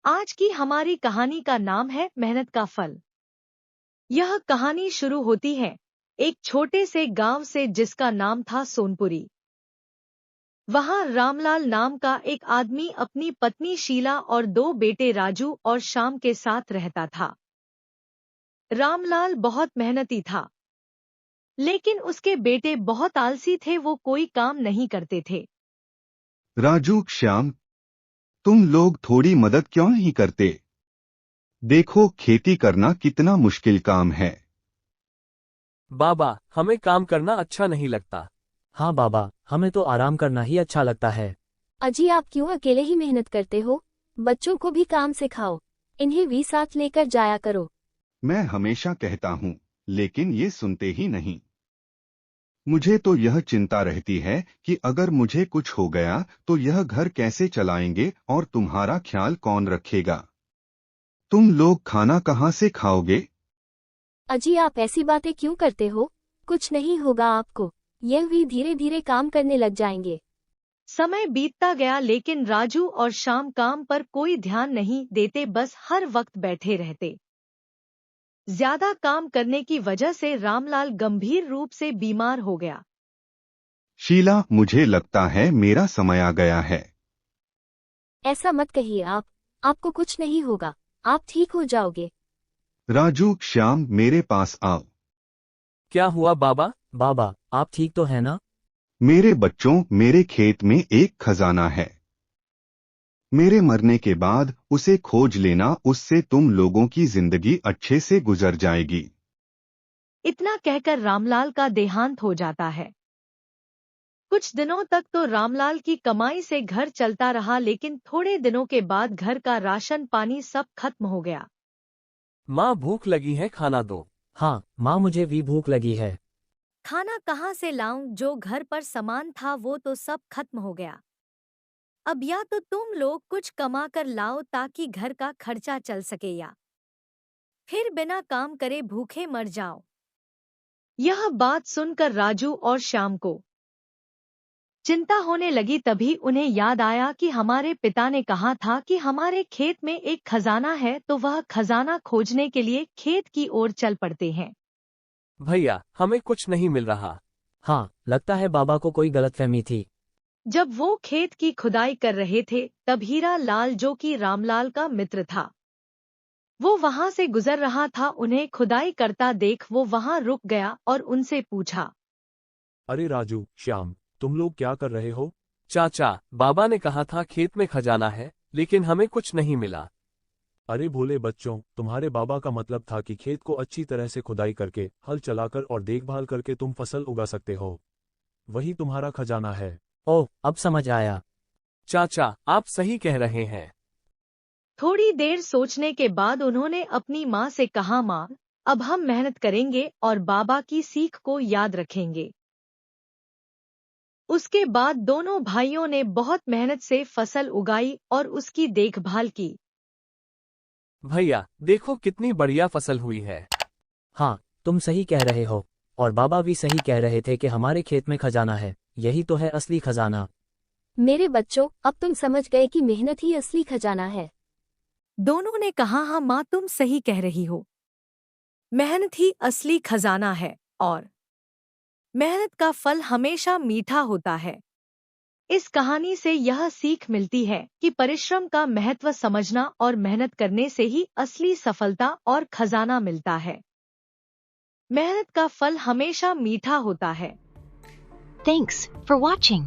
आज की हमारी कहानी का नाम है मेहनत का फल। यह कहानी शुरू होती है एक छोटे से गांव से जिसका नाम था सोनपुरी। वहां रामलाल नाम का एक आदमी अपनी पत्नी शीला और 2 बेटे राजू और श्याम के साथ रहता था। रामलाल बहुत मेहनती था, लेकिन उसके बेटे बहुत आलसी थे, वो कोई काम नहीं करते थे। राजू, श्याम, तुम लोग थोड़ी मदद क्यों नहीं करते? देखो, खेती करना कितना मुश्किल काम है। बाबा, हमें काम करना अच्छा नहीं लगता। हाँ बाबा, हमें तो आराम करना ही अच्छा लगता है। अजी, आप क्यों अकेले ही मेहनत करते हो? बच्चों को भी काम सिखाओ, इन्हें भी साथ लेकर जाया करो। मैं हमेशा कहता हूँ, लेकिन ये सुनते ही नहीं। मुझे तो यह चिंता रहती है कि अगर मुझे कुछ हो गया तो यह घर कैसे चलाएंगे और तुम्हारा ख्याल कौन रखेगा? तुम लोग खाना कहाँ से खाओगे? अजी, आप ऐसी बातें क्यों करते हो? कुछ नहीं होगा आपको, यह भी धीरे धीरे काम करने लग जाएंगे। समय बीतता गया, लेकिन राजू और श्याम काम पर कोई ध्यान नहीं देते, बस हर वक्त बैठे रहते। ज्यादा काम करने की वजह से रामलाल गंभीर रूप से बीमार हो गया। शीला, मुझे लगता है मेरा समय आ गया है। ऐसा मत कहिए आप, आपको कुछ नहीं होगा, आप ठीक हो जाओगे। राजू, श्याम, मेरे पास आओ। क्या हुआ बाबा? बाबा, आप ठीक तो है ना? मेरे बच्चों, मेरे खेत में एक खजाना है। मेरे मरने के बाद उसे खोज लेना, उससे तुम लोगों की जिंदगी अच्छे से गुजर जाएगी। इतना कहकर रामलाल का देहांत हो जाता है। कुछ दिनों तक तो रामलाल की कमाई से घर चलता रहा, लेकिन थोड़े दिनों के बाद घर का राशन पानी सब खत्म हो गया। माँ, भूख लगी है, खाना दो। हाँ माँ, मुझे भी भूख लगी है। खाना कहाँ से लाऊं? जो घर पर सामान था वो तो सब खत्म हो गया। अब या तो तुम लोग कुछ कमा कर लाओ ताकि घर का खर्चा चल सके, या फिर बिना काम करे भूखे मर जाओ। यह बात सुनकर राजू और श्याम को चिंता होने लगी। तभी उन्हें याद आया कि हमारे पिता ने कहा था कि हमारे खेत में एक खजाना है, तो वह खजाना खोजने के लिए खेत की ओर चल पड़ते हैं। भैया, हमें कुछ नहीं मिल रहा। हाँ, लगता है बाबा को कोई गलतफहमी थी। जब वो खेत की खुदाई कर रहे थे, तब हीरा लाल, जो कि रामलाल का मित्र था, वो वहां से गुजर रहा था। उन्हें खुदाई करता देख वो वहां रुक गया और उनसे पूछा, अरे राजू, श्याम, तुम लोग क्या कर रहे हो? चाचा, बाबा ने कहा था खेत में खजाना है, लेकिन हमें कुछ नहीं मिला। अरे भोले बच्चों, तुम्हारे बाबा का मतलब था कि खेत को अच्छी तरह से खुदाई करके, हल चलाकर और देखभाल करके तुम फसल उगा सकते हो। वही तुम्हारा खजाना है। ओह, अब समझ आया। चाचा, आप सही कह रहे हैं। थोड़ी देर सोचने के बाद उन्होंने अपनी माँ से कहा, माँ, अब हम मेहनत करेंगे और बाबा की सीख को याद रखेंगे। उसके बाद दोनों भाइयों ने बहुत मेहनत से फसल उगाई और उसकी देखभाल की। भैया, देखो कितनी बढ़िया फसल हुई है। हाँ, तुम सही कह रहे हो, और बाबा भी सही कह रहे थे कि हमारे खेत में खजाना है, यही तो है असली खजाना। मेरे बच्चों, अब तुम समझ गए कि मेहनत ही असली खजाना है। दोनों ने कहा, हाँ माँ, तुम सही कह रही हो, मेहनत ही असली खजाना है और मेहनत का फल हमेशा मीठा होता है। इस कहानी से यह सीख मिलती है कि परिश्रम का महत्व समझना और मेहनत करने से ही असली सफलता और खजाना मिलता है। मेहनत का फल हमेशा मीठा होता है। Thanks for watching.